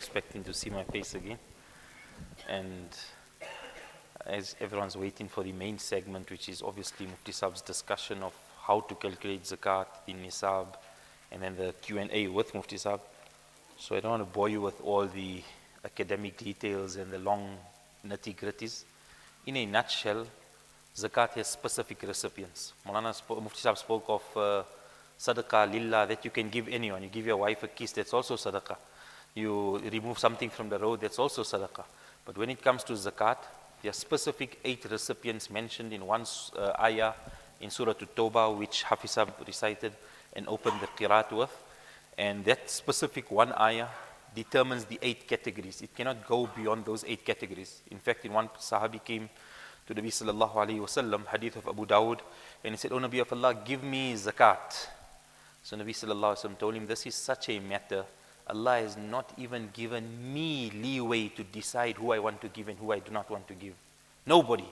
expecting to see my face again. And as everyone's waiting for the main segment, which is obviously Mufti Saab's discussion of how to calculate Zakat, the Nisab, and then the Q&A with Mufti Saab. So I don't want to bore you with all the academic details and the long nitty-gritties. In a nutshell, Zakat has specific recipients. Mufti Saab spoke of Sadaqah Lillah, that you can give anyone. You give your wife a kiss, that's also Sadaqah. You remove something from the road, that's also Sadaqah. But when it comes to Zakat, there are specific 8 recipients mentioned in one ayah in Surah At-Tawbah, which Hafiz Saab recited and opened the Qiraat with. And that specific one ayah determines the 8 categories. It cannot go beyond those 8 categories. In fact, in one Sahabi came to the Nabi sallallahu alayhi wasallam, hadith of Abu Dawud, and he said, "O Nabi of Allah, give me Zakat." So Nabi sallallahu alayhi wasallam told him, this is such a matter. Allah has not even given me leeway to decide who I want to give and who I do not want to give. Nobody.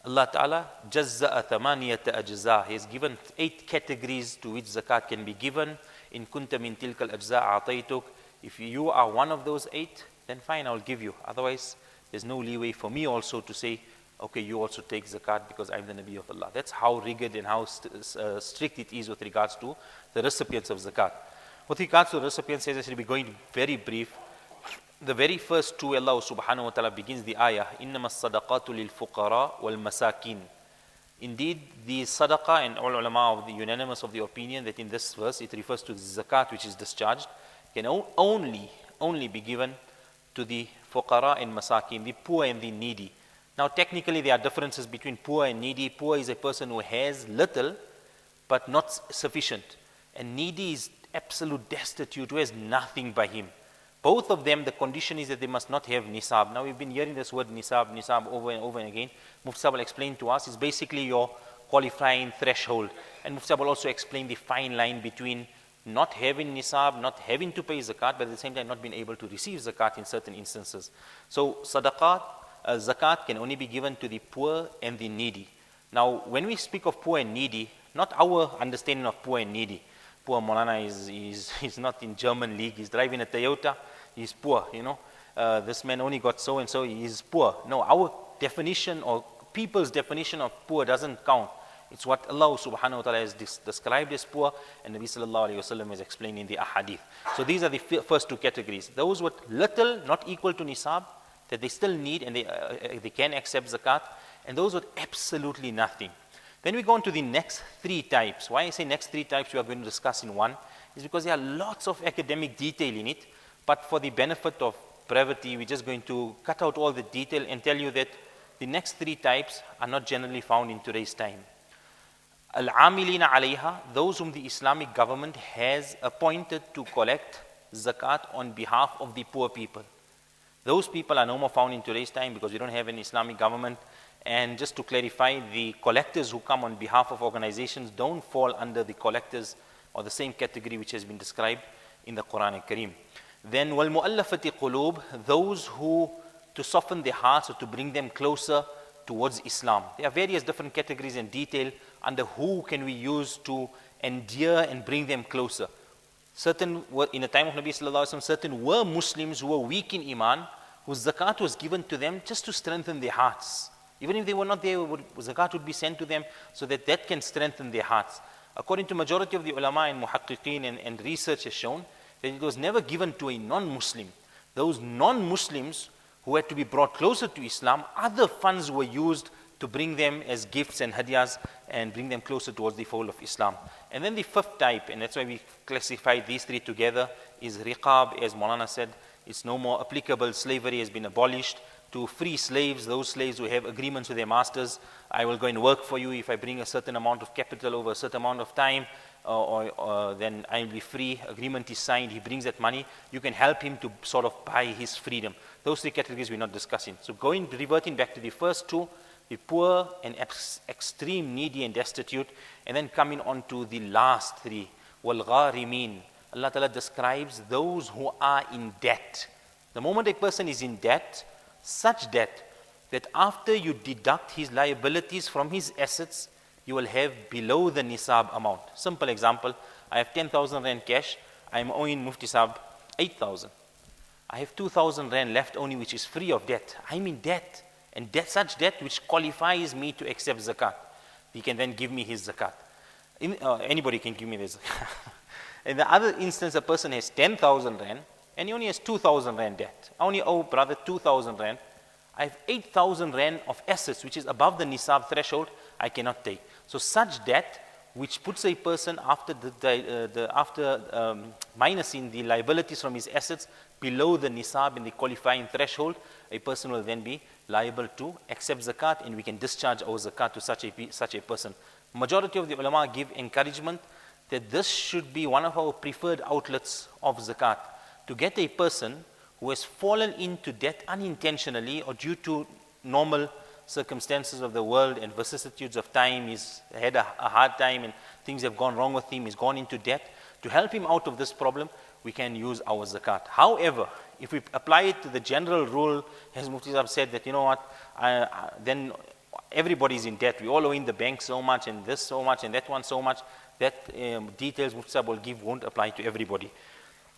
Allah Ta'ala, jazza'a thamaniyata ajza. He has given 8 categories to which zakat can be given. In kunta min tilkal ajza a'taytuk. If you are one of those 8, then fine, I'll give you. Otherwise, there's no leeway for me also to say, okay, you also take zakat because I'm the Nabi of Allah. That's how rigid and how strict it is with regards to the recipients of zakat. With regards to the recipients, as I said, we're going very brief. The very first 2, Allah subhanahu wa ta'ala begins the ayah, إِنَّمَا الصَّدَقَاتُ لِلْفُقَرَاءِ وَالْمَسَاكِينَ. Indeed, the sadaqah, and all ulama of the unanimous of the opinion that in this verse it refers to the zakat which is discharged, can only be given to the fuqara and masakin, the poor and the needy. Now technically there are differences between poor and needy. Poor is a person who has little but not sufficient, and needy is absolute destitute, who has nothing by him. Both of them, the condition is that they must not have nisab. Now we've been hearing this word nisab over and over and again. Mufti Saab will explain to us, it's basically your qualifying threshold. And Mufti Saab will also explain the fine line between not having nisab, not having to pay zakat, but at the same time not being able to receive zakat in certain instances. So zakat can only be given to the poor and the needy. Now when we speak of poor and needy, not our understanding of poor and needy. Poor Molana is not in German league, he's driving a Toyota, he's poor, this man only got so and so, he's poor. No, our definition or people's definition of poor doesn't count. It's what Allah subhanahu wa ta'ala has described as poor, and Nabi sallallahu alayhi wa sallam has explained in the ahadith. So these are the first 2 categories. Those with little, not equal to nisab, that they still need and they can accept zakat, and those with absolutely nothing. Then we go on to the next 3 types. Why I say next 3 types we are going to discuss in one is because there are lots of academic detail in it, but for the benefit of brevity, we're just going to cut out all the detail and tell you that the next 3 types are not generally found in today's time. Al-amilina alayha, those whom the Islamic government has appointed to collect zakat on behalf of the poor people. Those people are no more found in today's time because we don't have an Islamic government. And just to clarify, the collectors who come on behalf of organizations don't fall under the collectors or the same category which has been described in the Quran al-Kareem. Then وَالْمُؤَلَّفَةِ قُلُوبِ, those who, to soften their hearts or to bring them closer towards Islam. There are various different categories and detail under who can we use to endear and bring them closer. Certain were, in the time of Nabi sallallahu alaihi wasallam, certain were Muslims who were weak in iman, whose zakat was given to them just to strengthen their hearts. Even if they were not there, zakat would be sent to them so that can strengthen their hearts. According to majority of the ulama and muhaqqiqeen and research has shown that it was never given to a non-Muslim. Those non-Muslims who had to be brought closer to Islam, other funds were used to bring them as gifts and hadiyas and bring them closer towards the fold of Islam. And then the 5th type, and that's why we classified these 3 together, is riqab. As Maulana said, it's no more applicable. Slavery has been abolished. To free slaves, those slaves who have agreements with their masters, I will go and work for you if I bring a certain amount of capital over a certain amount of time, then I will be free. Agreement is signed, he brings that money, you can help him to sort of buy his freedom. Those 3 categories we're not discussing. So reverting back to the first 2, the poor and extreme needy and destitute, and then coming on to the last 3, وَالْغَارِمِينَ. Allah Ta'ala describes those who are in debt. The moment a person is in debt, such debt that after you deduct his liabilities from his assets, you will have below the nisab amount. Simple example, I have 10,000 rand cash, I am owing Mufti Saab 8,000. I have 2,000 rand left only, which is free of debt. I'm in debt, and such debt which qualifies me to accept zakat. He can then give me his zakat. Anybody can give me this. In the other instance, a person has 10,000 rand, and he only has 2,000 rand debt. I only owe brother 2,000 rand. I have 8,000 rand of assets, which is above the nisab threshold, I cannot take. So such debt, which puts a person after minusing the liabilities from his assets below the nisab in the qualifying threshold, a person will then be liable to accept zakat, and we can discharge our zakat to such a person. Majority of the ulama give encouragement that this should be one of our preferred outlets of zakat, to get a person who has fallen into debt unintentionally or due to normal circumstances of the world and vicissitudes of time. He's had a hard time and things have gone wrong with him, he's gone into debt. To help him out of this problem, we can use our zakat. However, if we apply it to the general rule, as Mufti Sahib said, that then everybody's in debt. We all owe in the bank so much, and this so much, and that one so much. That details Mufti Sahib will give won't apply to everybody.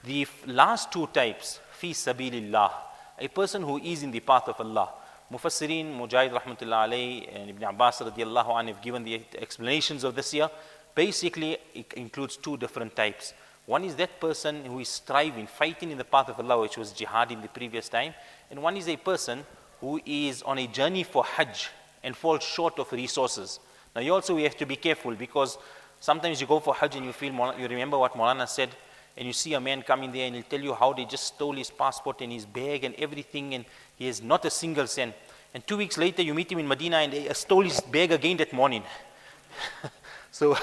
The last two types, fi sabilillah, a person who is in the path of Allah. Mufassirin, Mujahid rahmatullah alayhi, and Ibn Abbas radiallahu anhu have given the explanations of this here. Basically, it includes two different types. One is that person who is striving, fighting in the path of Allah, which was jihad in the previous time. And one is a person who is on a journey for Hajj and falls short of resources. Now, we have to be careful, because sometimes you go for Hajj and you remember what Maulana said, and you see a man coming there and he'll tell you how they just stole his passport and his bag and everything, and he has not a single cent. And 2 weeks later, you meet him in Medina and they stole his bag again that morning. So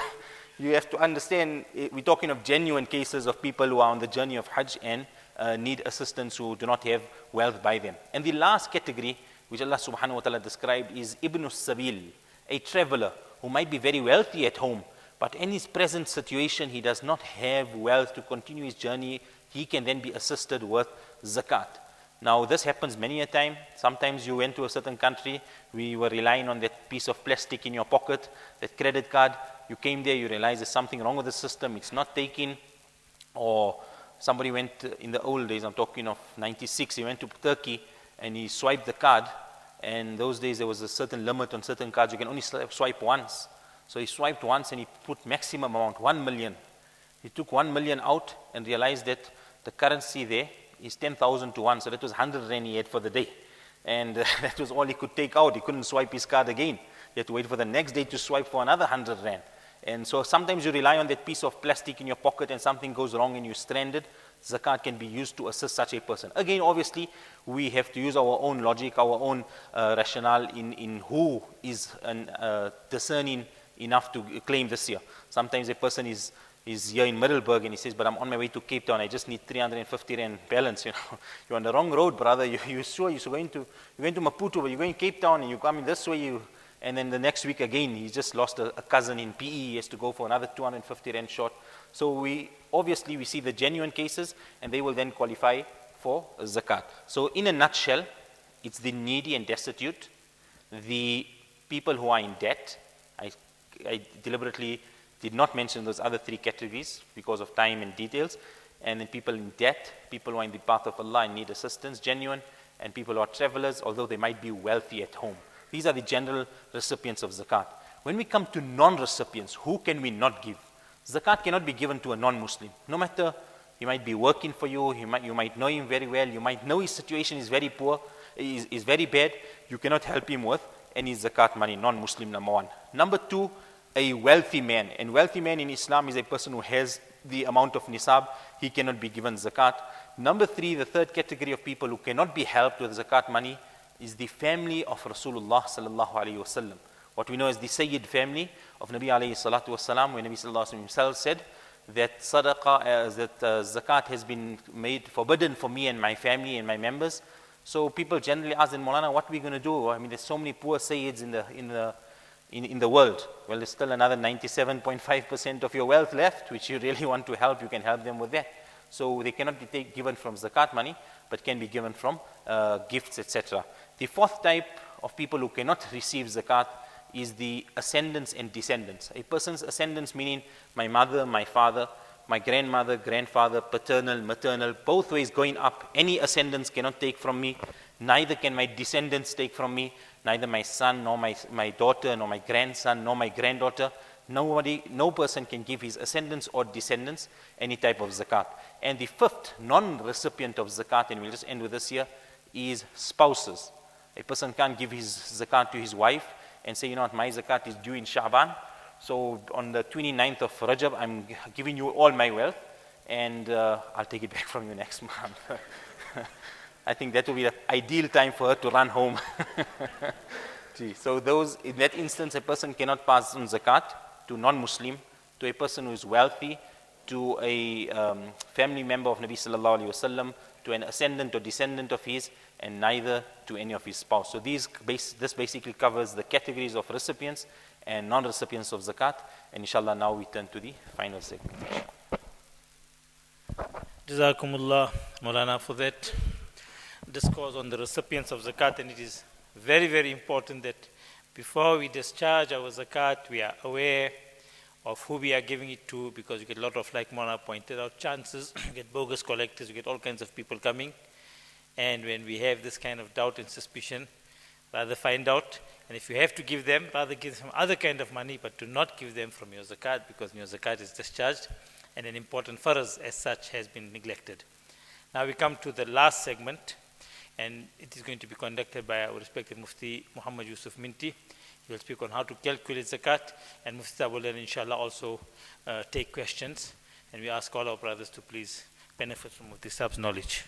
you have to understand, we're talking of genuine cases of people who are on the journey of Hajj and need assistance, who do not have wealth by them. And the last category, which Allah subhanahu wa ta'ala described, is Ibn Sabil, a traveler who might be very wealthy at home, but in his present situation, he does not have wealth to continue his journey. He can then be assisted with zakat. Now, this happens many a time. Sometimes you went to a certain country, we were relying on that piece of plastic in your pocket, that credit card. You came there, you realize there's something wrong with the system, it's not taking. Or somebody went, in the old days, I'm talking of 96, he went to Turkey and he swiped the card. And those days there was a certain limit on certain cards, you can only swipe once. So he swiped once and he put maximum amount, 1 million. He took 1 million out and realized that the currency there is 10,000 to 1. So that was 100 rand he had for the day. And that was all he could take out. He couldn't swipe his card again. He had to wait for the next day to swipe for another 100 rand. And so sometimes you rely on that piece of plastic in your pocket and something goes wrong and you're stranded. Zakat can be used to assist such a person. Again, obviously, we have to use our own logic, our own rationale in who is discerning enough to claim this here. Sometimes a person is here in Middelburg and he says, but I'm on my way to Cape Town, I just need 350 rand balance. You're on the wrong road, brother. You're sure you're going to Maputo, but you're going to Cape Town and you're coming this way, and then the next week again, he's just lost a cousin in PE, he has to go for another 250 rand short. So we see the genuine cases, and they will then qualify for zakat. So in a nutshell, it's the needy and destitute, the people who are in debt. I deliberately did not mention those other three categories because of time and details. And then people in debt, people who are in the path of Allah and need assistance, genuine, and people who are travelers, although they might be wealthy at home. These are the general recipients of zakat. When we come to non-recipients, who can we not give? Zakat cannot be given to a non-Muslim. No matter, he might be working for you, you might know him very well, you might know his situation is very poor, is very bad, you cannot help him with any zakat money, non-Muslim, number one. Number two, a wealthy man. And wealthy man in Islam is a person who has the amount of nisab, he cannot be given zakat. Number three, the third category of people who cannot be helped with zakat money is the family of Rasulullah sallallahu alayhi wasallam. What we know as the Sayyid family of Nabi alayhi salatu wasalam, when Nabi sallallahu alayhi himself said that zakat has been made forbidden for me and my family and my members. So people generally ask, then Maulana, what are we going to do? I mean, there's so many poor Sayyids in the world. Well, there's still another 97.5% of your wealth left, which you really want to help, you can help them with that. So they cannot be given from zakat money, but can be given from gifts, etc. The fourth type of people who cannot receive zakat is the ascendants and descendants. A person's ascendants meaning my mother, my father, my grandmother, grandfather, paternal, maternal, both ways going up. Any ascendants cannot take from me, neither can my descendants take from me, neither my son, nor my daughter, nor my grandson, nor my granddaughter. No person can give his ascendants or descendants any type of zakat. And the fifth non-recipient of zakat, and we'll just end with this here, is spouses. A person can't give his zakat to his wife and say, you know what, my zakat is due in Sha'ban, so on the 29th of Rajab, I'm giving you all my wealth, and I'll take it back from you next month. I think that will be the ideal time for her to run home. So in that instance, a person cannot pass on zakat to non-Muslim, to a person who is wealthy, to a family member of Nabi sallallahu alaihi wasallam, to an ascendant or descendant of his, and neither to any of his spouse. So this basically covers the categories of recipients and non-recipients of zakat. And inshallah, now we turn to the final segment. Jazakumullah, Maulana, for that discourse on the recipients of zakat. And it is very, very important that before we discharge our zakat, we are aware of who we are giving it to, because you get a lot of, like Maulana pointed out, chances, you get bogus collectors, you get all kinds of people coming. And when we have this kind of doubt and suspicion, rather find out, and if you have to give them, rather give some other kind of money, but do not give them from your zakat, because your zakat is discharged, and an important farz as such has been neglected. Now we come to the last segment, and it is going to be conducted by our respected Mufti Muhammad Yusuf Minty. He will speak on how to calculate zakat, and Mufti will then inshallah also take questions, and we ask all our brothers to please benefit from Mufti Saab's knowledge.